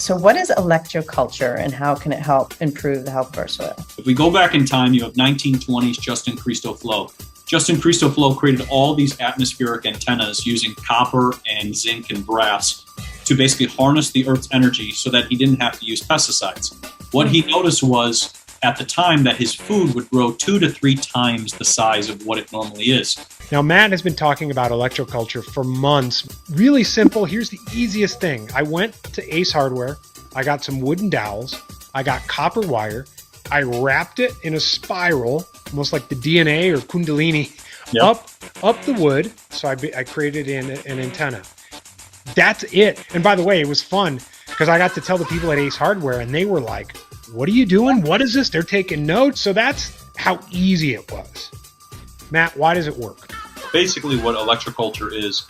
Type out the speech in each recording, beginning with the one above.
So what is electroculture and how can it help improve the health of our soil? If we go back in time, you have 1920s Justin Christoflo. Justin Christoflo created all these atmospheric antennas using copper and zinc and brass to basically harness the Earth's energy so that he didn't have to use pesticides. What he noticed was at the time that his food would grow 2 to 3 times the size of what it normally is. Now, Matt has been talking about electroculture for months. Really simple. Here's the easiest thing. I went to Ace Hardware. I got some wooden dowels. I got copper wire. I wrapped it in a spiral, almost like the DNA or Kundalini, Yep. up the wood. So I created an antenna. That's it. And by the way, it was fun because I got to tell the people at Ace Hardware and they were like, what are you doing? What is this? They're taking notes. So that's how easy it was. Matt, why does it work? Basically what electroculture is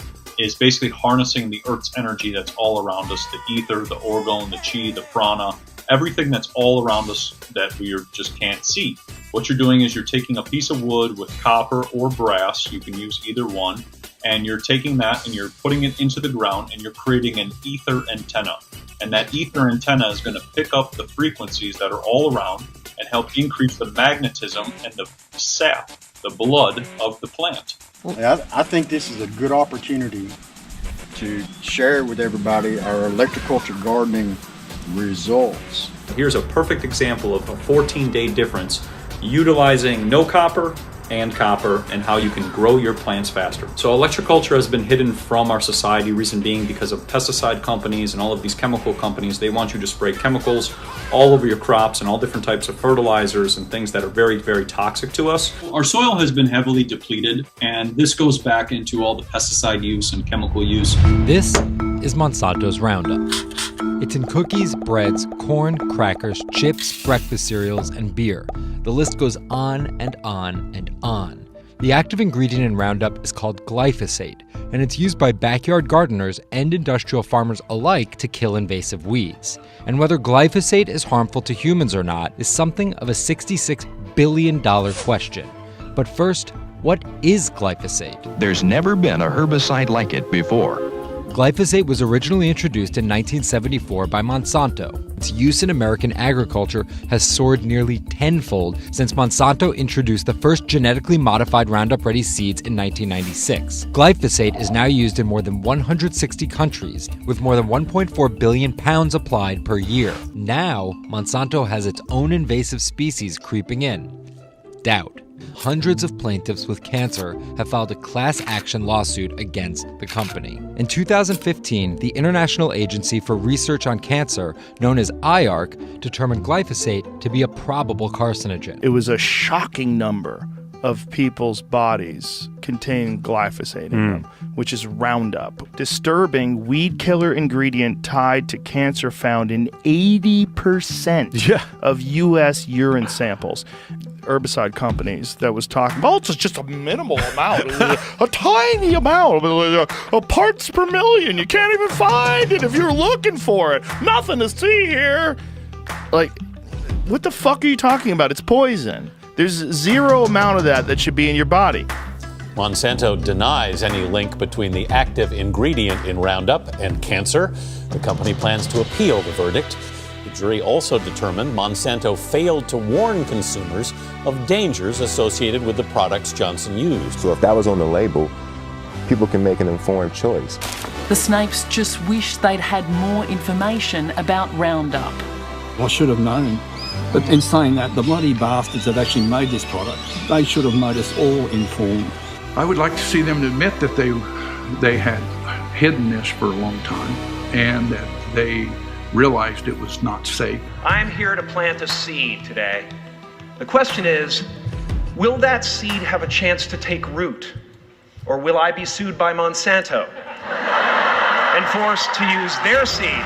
basically harnessing the Earth's energy that's all around us, the ether, the orgone, the chi, the prana, everything that's all around us that we just can't see. What you're doing is you're taking a piece of wood with copper or brass, you can use either one, and you're taking that and you're putting it into the ground and you're creating an ether antenna. And that ether antenna is going to pick up the frequencies that are all around and help increase the magnetism and the sap, the blood of the plant. I think this is a good opportunity to share with everybody our electroculture gardening results. Here's a perfect example of a 14-day difference utilizing no copper and how you can grow your plants faster. So electroculture has been hidden from our society, reason being because of pesticide companies and all of these chemical companies. They want you to spray chemicals all over your crops and all different types of fertilizers and things that are very, very toxic to us. Our soil has been heavily depleted, and this goes back into all the pesticide use and chemical use. This is Monsanto's Roundup. It's in cookies, breads, corn, crackers, chips, breakfast cereals, and beer. The list goes on and on and on. The active ingredient in Roundup is called glyphosate, and it's used by backyard gardeners and industrial farmers alike to kill invasive weeds. And whether glyphosate is harmful to humans or not is something of a $66 billion question. But first, what is glyphosate? There's never been a herbicide like it before. Glyphosate was originally introduced in 1974 by Monsanto. Its use in American agriculture has soared nearly tenfold since Monsanto introduced the first genetically modified Roundup Ready seeds in 1996. Glyphosate is now used in more than 160 countries, with more than 1.4 billion pounds applied per year. Now, Monsanto has its own invasive species creeping in. Doubt. Hundreds of plaintiffs with cancer have filed a class action lawsuit against the company. In 2015, the International Agency for Research on Cancer, known as IARC, determined glyphosate to be a probable carcinogen. It was a shocking number of people's bodies contain glyphosate in them, which is Roundup. Disturbing weed killer ingredient tied to cancer found in 80% of U.S. urine samples. Herbicide companies that was talking about, it's just a minimal amount, a tiny amount, parts per million. You can't even find it if you're looking for it. Nothing to see here. Like, what the fuck are you talking about? It's poison. There's zero amount of that should be in your body. Monsanto denies any link between the active ingredient in Roundup and cancer. The company plans to appeal the verdict. The jury also determined Monsanto failed to warn consumers of dangers associated with the products Johnson used. So if that was on the label, people can make an informed choice. The Snapes just wish they'd had more information about Roundup. I should have known. But in saying that, the bloody bastards that actually made this product, they should have made us all informed. I would like to see them admit that they had hidden this for a long time and that they realized it was not safe. I'm here to plant a seed today. The question is, will that seed have a chance to take root? Or will I be sued by Monsanto and forced to use their seed?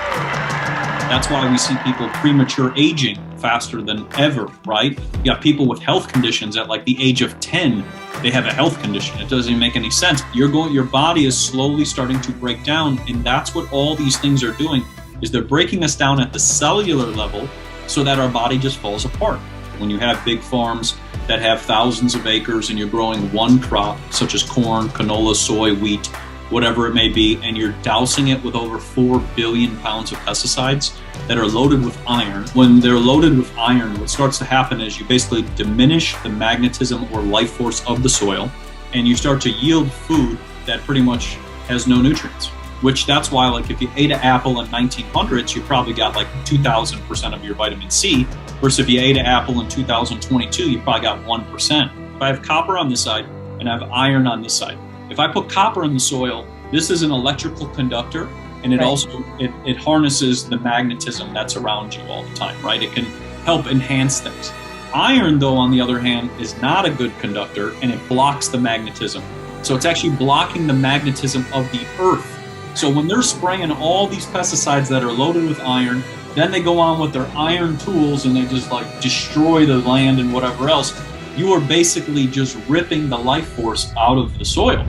That's why we see people premature aging faster than ever, right? You got people with health conditions at like the age of 10, they have a health condition. It doesn't even make any sense. Your body is slowly starting to break down, and that's what all these things are doing, is they're breaking us down at the cellular level so that our body just falls apart. When you have big farms that have thousands of acres and you're growing one crop, such as corn, canola, soy, wheat, whatever it may be, and you're dousing it with over 4 billion pounds of pesticides that are loaded with iron. When they're loaded with iron, what starts to happen is you basically diminish the magnetism or life force of the soil, and you start to yield food that pretty much has no nutrients. Which that's why, like, if you ate an apple in 1900s, you probably got like 2,000% of your vitamin C, versus if you ate an apple in 2022, you probably got 1%. If I have copper on this side and I have iron on this side, if I put copper in the soil, this is an electrical conductor, and it also it harnesses the magnetism that's around you all the time, right? It can help enhance things. Iron, though, on the other hand, is not a good conductor, and it blocks the magnetism. So it's actually blocking the magnetism of the earth. So when they're spraying all these pesticides that are loaded with iron, then they go on with their iron tools and they just like destroy the land and whatever else. You are basically just ripping the life force out of the soil.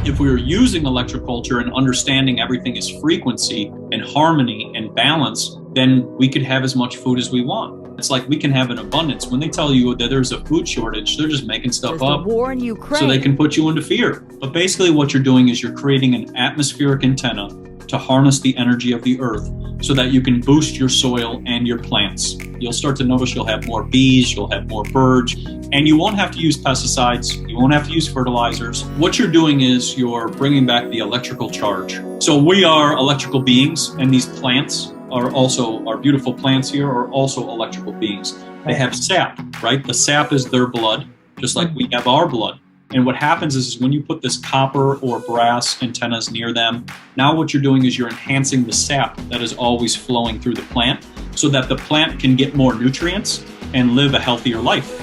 If we were using electroculture and understanding everything is frequency and harmony and balance, then we could have as much food as we want. It's like we can have an abundance. When they tell you that there's a food shortage, they're just making stuff up war in Ukraine, so they can put you into fear. But basically what you're doing is you're creating an atmospheric antenna to harness the energy of the earth so that you can boost your soil and your plants. You'll start to notice you'll have more bees, you'll have more birds, and you won't have to use pesticides, you won't have to use fertilizers. What you're doing is you're bringing back the electrical charge. So we are electrical beings, and these plants are also, our beautiful plants here are also electrical beings. They have sap, right? The sap is their blood, just like we have our blood. And what happens is when you put this copper or brass antennas near them, now what you're doing is you're enhancing the sap that is always flowing through the plant so that the plant can get more nutrients and live a healthier life.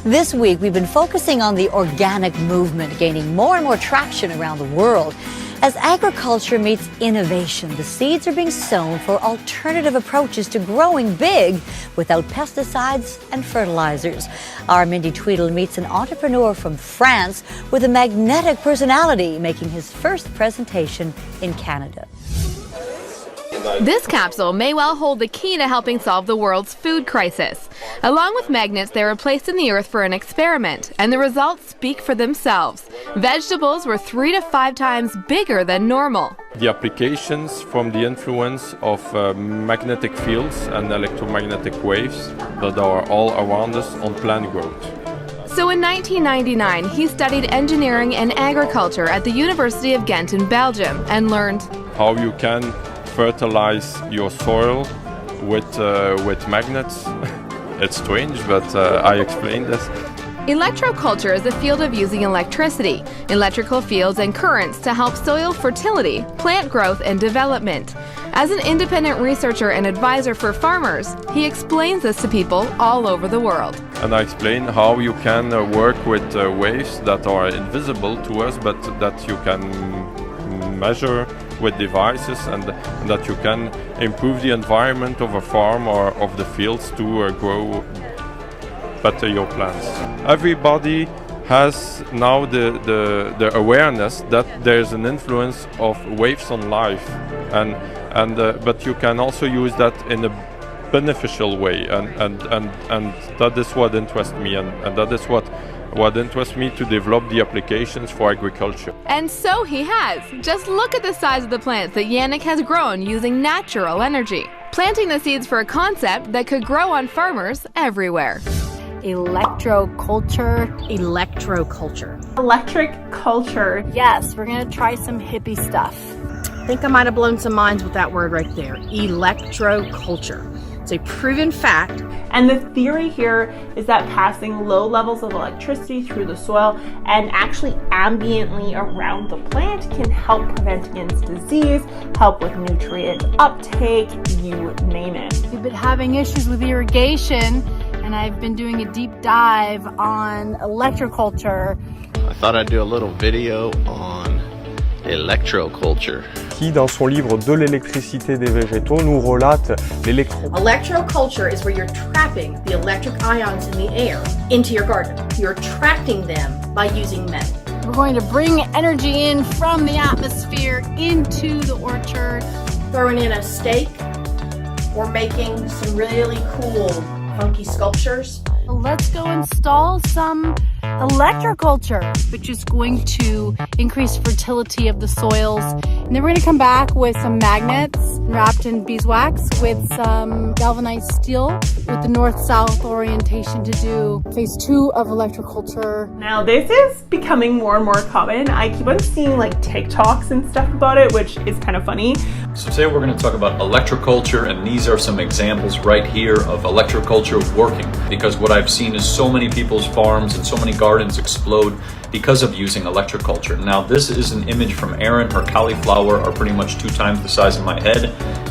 This week, we've been focusing on the organic movement gaining more and more traction around the world. As agriculture meets innovation, the seeds are being sown for alternative approaches to growing big without pesticides and fertilizers. Our Mindy Tweedle meets an entrepreneur from France with a magnetic personality, making his first presentation in Canada. This capsule may well hold the key to helping solve the world's food crisis. Along with magnets, they were placed in the earth for an experiment, and the results speak for themselves. Vegetables were 3 to 5 times bigger than normal. The applications from the influence of magnetic fields and electromagnetic waves that are all around us on plant growth. So in 1999, he studied engineering and agriculture at the University of Ghent in Belgium and learned how you can fertilize your soil with magnets. It's strange, but I explained this. Electroculture is a field of using electricity, electrical fields and currents to help soil fertility, plant growth and development. As an independent researcher and advisor for farmers, he explains this to people all over the world. And I explain how you can work with waves that are invisible to us, but that you can measure with devices, and that you can improve the environment of a farm or of the fields to grow better your plants. Everybody has now the awareness that there's an influence of waves on life, but you can also use that in a beneficial way, and that is what interests me, and that is what interests me to develop the applications for agriculture. And so he has. Just look at the size of the plants that Yannick has grown using natural energy, planting the seeds for a concept that could grow on farmers everywhere. Electroculture. Electric culture. Yes, we're going to try some hippie stuff. I think I might have blown some minds with that word right there. Electroculture. It's a proven fact. And the theory here is that passing low levels of electricity through the soil and actually ambiently around the plant can help prevent against disease, help with nutrient uptake, you name it. We've been having issues with irrigation, and I've been doing a deep dive on electroculture. I thought I'd do a little video on electroculture. Qui, dans son livre De l'électricité des végétaux, nous relate Electroculture is where you're trapping the electric ions in the air into your garden. You're attracting them by using metal. We're going to bring energy in from the atmosphere into the orchard. Throwing in a stake or making some really cool funky sculptures. Let's go install some electroculture, which is going to increase fertility of the soils. And then we're going to come back with some magnets wrapped in beeswax with some galvanized steel with the north-south orientation to do phase 2 of electroculture. Now this is becoming more and more common. I keep on seeing like TikToks and stuff about it, which is kind of funny. So today we're going to talk about electroculture, and these are some examples right here of electroculture working, because what I've seen is so many people's farms and so many gardens explode because of using electroculture. Now this is an image from Erin. Her cauliflower are pretty much 2 times the size of my head,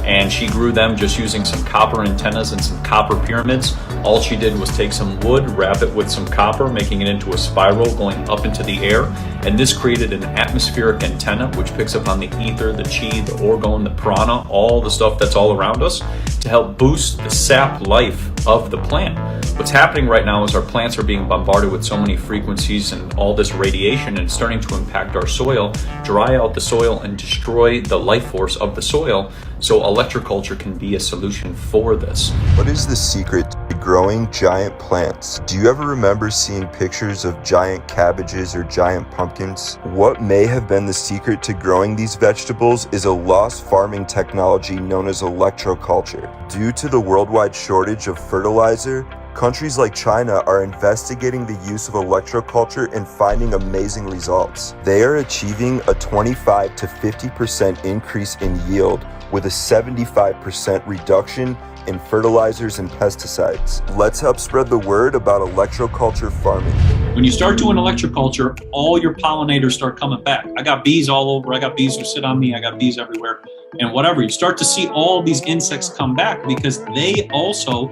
and she grew them just using some copper antennas and some copper pyramids. All she did was take some wood, wrap it with some copper, making it into a spiral going up into the air, and this created an atmospheric antenna which picks up on the ether, the chi, the orgone, the prana, all the stuff that's all around us to help boost the sap life of the plant. What's happening right now is our plants are being bombarded with so many frequencies and all this radiation, and it's starting to impact our soil, dry out the soil, and destroy the life force of the soil. So electroculture can be a solution for this. What is the secret to growing giant plants? Do you ever remember seeing pictures of giant cabbages or giant pumpkins? What may have been the secret to growing these vegetables is a lost farming technology known as electroculture. Due to the worldwide shortage of fertilizer, countries like China are investigating the use of electroculture and finding amazing results. They are achieving a 25 to 50% increase in yield with a 75% reduction in fertilizers and pesticides. Let's help spread the word about electroculture farming. When you start doing electroculture, all your pollinators start coming back. I got bees all over. I got bees who sit on me. I got bees everywhere. And whatever, you start to see all these insects come back because they also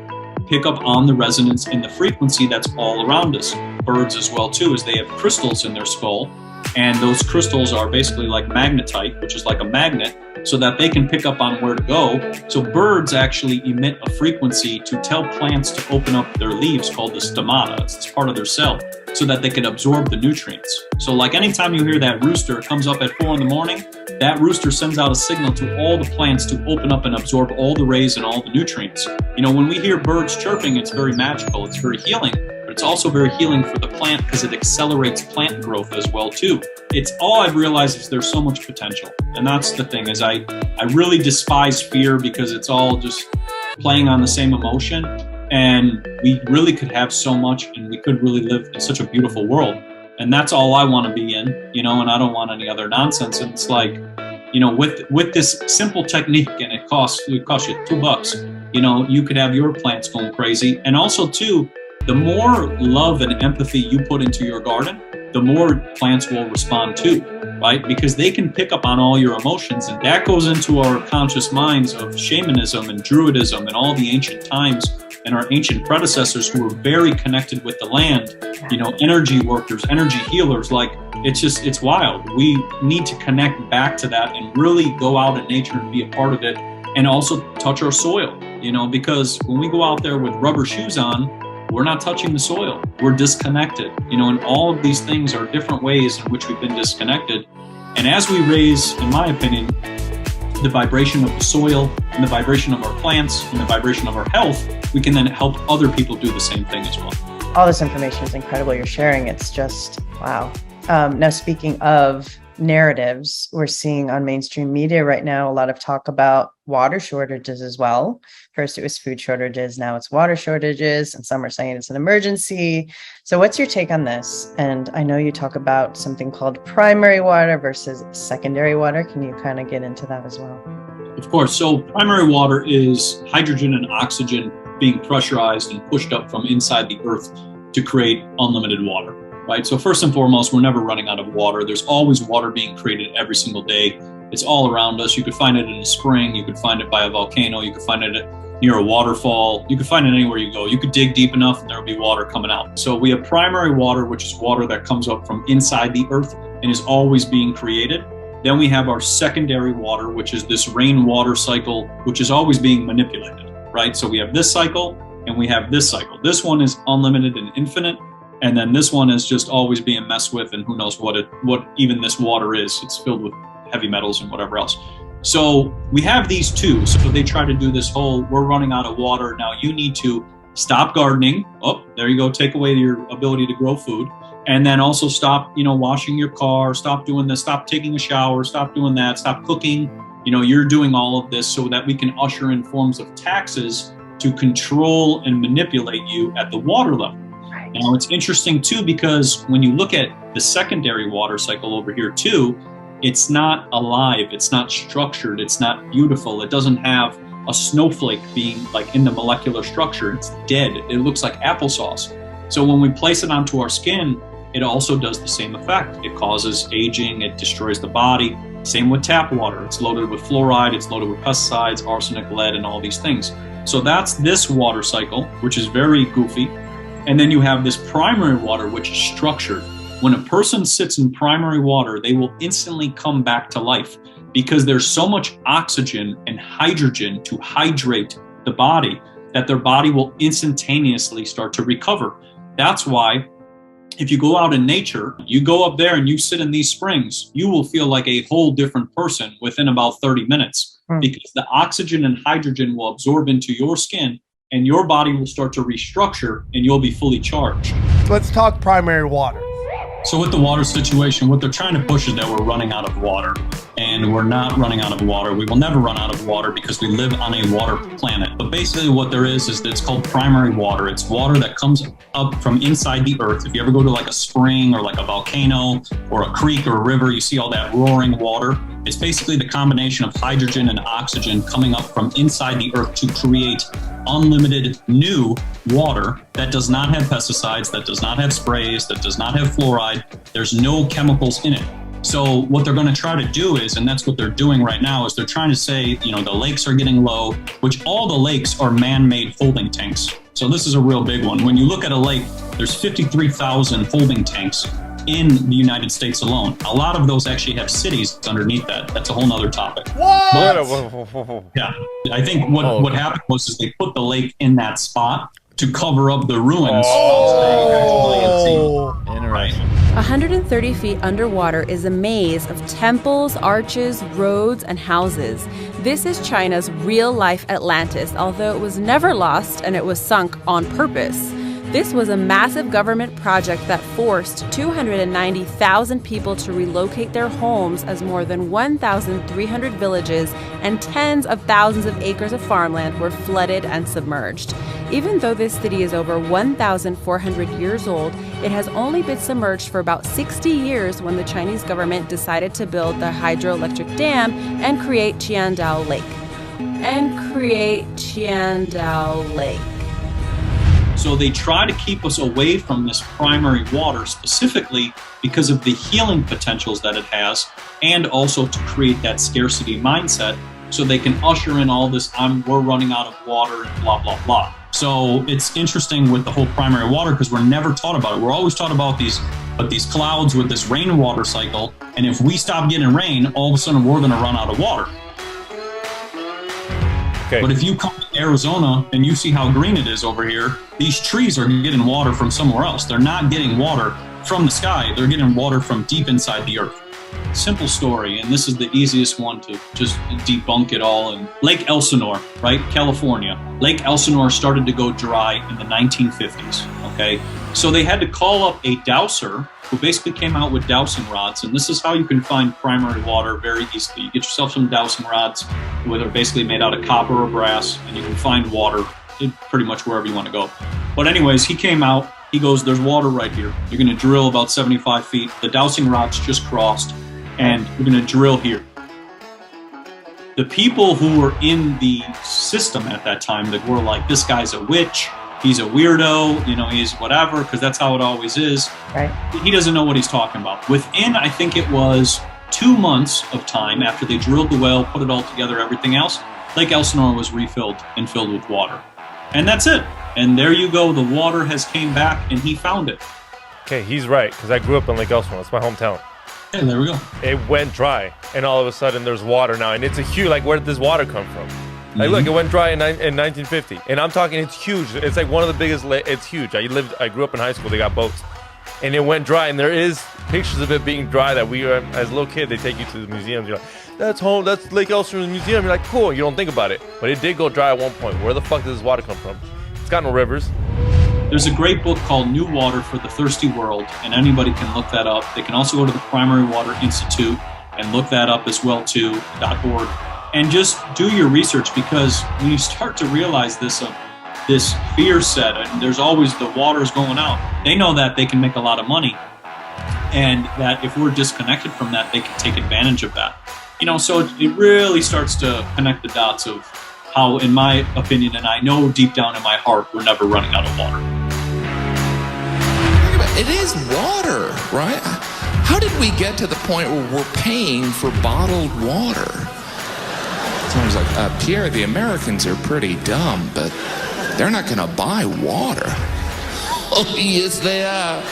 pick up on the resonance in the frequency that's all around us. Birds as well too, as they have crystals in their skull, and those crystals are basically like magnetite, which is like a magnet, so that they can pick up on where to go. So birds actually emit a frequency to tell plants to open up their leaves called the stomata. It's part of their cell, so that they can absorb the nutrients. So like anytime you hear that rooster comes up at 4 in the morning, that rooster sends out a signal to all the plants to open up and absorb all the rays and all the nutrients. You know, when we hear birds chirping, it's very magical, it's very healing, but it's also very healing for the plant because it accelerates plant growth as well too. It's all I've realized is there's so much potential. And that's the thing, is I really despise fear because it's all just playing on the same emotion. And we really could have so much, and we could really live in such a beautiful world. And that's all I want to be in, you know, and I don't want any other nonsense. And it's like, you know, with this simple technique, and it costs you $2, you know, you could have your plants going crazy. And also too, the more love and empathy you put into your garden, the more plants will respond to, right? Because they can pick up on all your emotions, and that goes into our conscious minds of shamanism and druidism and all the ancient times and our ancient predecessors who were very connected with the land, you know, energy workers, energy healers. Like, it's wild. We need to connect back to that and really go out in nature and be a part of it, and also touch our soil, you know, because when we go out there with rubber shoes on, we're not touching the soil. We're disconnected, you know, and all of these things are different ways in which we've been disconnected. And as we raise, in my opinion, the vibration of the soil and the vibration of our plants and the vibration of our health, we can then help other people do the same thing as well. All this information is incredible you're sharing. It's just, wow. Now, speaking of narratives, we're seeing on mainstream media right now a lot of talk about water shortages as well. First it was food shortages, now it's water shortages, and some are saying it's an emergency. So what's your take on this? And I know you talk about something called primary water versus secondary water. Can you kind of get into that as well? Of course. So primary water is hydrogen and oxygen being pressurized and pushed up from inside the earth to create unlimited water. Right? So first and foremost, we're never running out of water. There's always water being created every single day. It's all around us. You could find it in a spring. You could find it by a volcano. You could find it near a waterfall. You could find it anywhere you go. You could dig deep enough and there'll be water coming out. So we have primary water, which is water that comes up from inside the earth and is always being created. Then we have our secondary water, which is this rainwater cycle, which is always being manipulated, right? So we have this cycle and we have this cycle. This one is unlimited and infinite. And then this one is just always being messed with, and who knows what even this water is. It's filled with heavy metals and whatever else. So we have these two. So they try to do this whole, we're running out of water. Now you need to stop gardening. Oh, there you go. Take away your ability to grow food. And then also stop, washing your car, stop doing this, stop taking a shower, stop doing that, stop cooking. You're doing all of this so that we can usher in forms of taxes to control and manipulate you at the water level. Right. Now, it's interesting too, because when you look at the secondary water cycle over here too, it's not alive, it's not structured, it's not beautiful. It doesn't have a snowflake being like in the molecular structure. It's dead. It looks like applesauce. So when we place it onto our skin, it also does the same effect. It causes aging, it destroys the body. Same with tap water. It's loaded with fluoride, it's loaded with pesticides, arsenic, lead, and all these things. So that's this water cycle, which is very goofy. And then you have this primary water, which is structured. When a person sits in primary water, they will instantly come back to life because there's so much oxygen and hydrogen to hydrate the body that their body will instantaneously start to recover. That's why if you go out in nature, you go up there and you sit in these springs, you will feel like a whole different person within about 30 minutes because the oxygen and hydrogen will absorb into your skin and your body will start to restructure and you'll be fully charged. Let's talk primary water. So with the water situation, what they're trying to push is that we're running out of water, and we're not running out of water. We will never run out of water because we live on a water planet. But basically what there is that it's called primary water. It's water that comes up from inside the earth. If you ever go to like a spring or like a volcano or a creek or a river, you see all that roaring water. It's basically the combination of hydrogen and oxygen coming up from inside the earth to create unlimited new water that does not have pesticides, that does not have sprays, that does not have fluoride. There's no chemicals in it. So what they're going to try to do is, and that's what they're doing right now, is they're trying to say, the lakes are getting low, which all the lakes are man-made holding tanks. So this is a real big one. When you look at a lake, there's 53,000 holding tanks in the United States alone. A lot of those actually have cities underneath that. That's a whole nother topic. What? Yeah. I think what happened was they put the lake in that spot to cover up the ruins. Oh. Interesting. 130 feet underwater is a maze of temples, arches, roads, and houses. This is China's real-life Atlantis, although it was never lost and it was sunk on purpose. This was a massive government project that forced 290,000 people to relocate their homes as more than 1,300 villages and tens of thousands of acres of farmland were flooded and submerged. Even though this city is over 1,400 years old, it has only been submerged for about 60 years when the Chinese government decided to build the hydroelectric dam and create Qiandao Lake. So they try to keep us away from this primary water specifically because of the healing potentials that it has, and also to create that scarcity mindset so they can usher in all this, we're running out of water and blah, blah, blah. So it's interesting with the whole primary water because we're never taught about it. We're always taught about these clouds with this rainwater cycle, and if we stop getting rain, all of a sudden we're going to run out of water. Okay. But if you come to Arizona and you see how green it is over here, these trees are getting water from somewhere else. They're not getting water from the sky. They're getting water from deep inside the earth. Simple story, and this is the easiest one to just debunk it all. And Lake Elsinore, right, California. Lake Elsinore started to go dry in the 1950s, okay? So they had to call up a dowser who basically came out with dowsing rods, and this is how you can find primary water very easily. You get yourself some dowsing rods, whether they're basically made out of copper or brass, and you can find water pretty much wherever you want to go. But anyways, he came out, he goes, there's water right here. You're going to drill about 75 feet. The dowsing rods just crossed, and we're going to drill here. The people who were in the system at that time that were like, this guy's a witch, he's a weirdo, he's whatever, because that's how it always is. Right. He doesn't know what he's talking about. Within, I think it was 2 months of time after they drilled the well, put it all together, everything else, Lake Elsinore was refilled and filled with water. And that's it. And there you go. The water has came back and he found it. Okay, he's right, because I grew up in Lake Elsinore. It's my hometown. Yeah, there we go. It went dry, and all of a sudden there's water now. And it's a huge, where did this water come from? Look, it went dry in 1950, and I'm talking, it's huge. It's like one of the biggest. It's huge. I grew up in high school. They got boats, and it went dry. And there is pictures of it being dry that we, as a little kid, they take you to the museums. You're like, that's Lake Elsinore Museum. You're like, cool. You don't think about it, but it did go dry at one point. Where the fuck does this water come from? It's got no rivers. There's a great book called New Water for the Thirsty World, and anybody can look that up. They can also go to the Primary Water Institute and look that up as well too, .org. And just do your research, because when you start to realize this fear set, and there's always the water's going out, they know that they can make a lot of money, and that if we're disconnected from that, they can take advantage of that. So it really starts to connect the dots of how, in my opinion, and I know deep down in my heart, we're never running out of water. It is water, right? How did we get to the point where we're paying for bottled water? Someone's like, Pierre, the Americans are pretty dumb, but they're not going to buy water. Oh, yes, they are.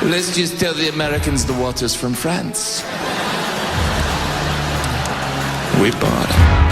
Let's just tell the Americans the water's from France. We bought it.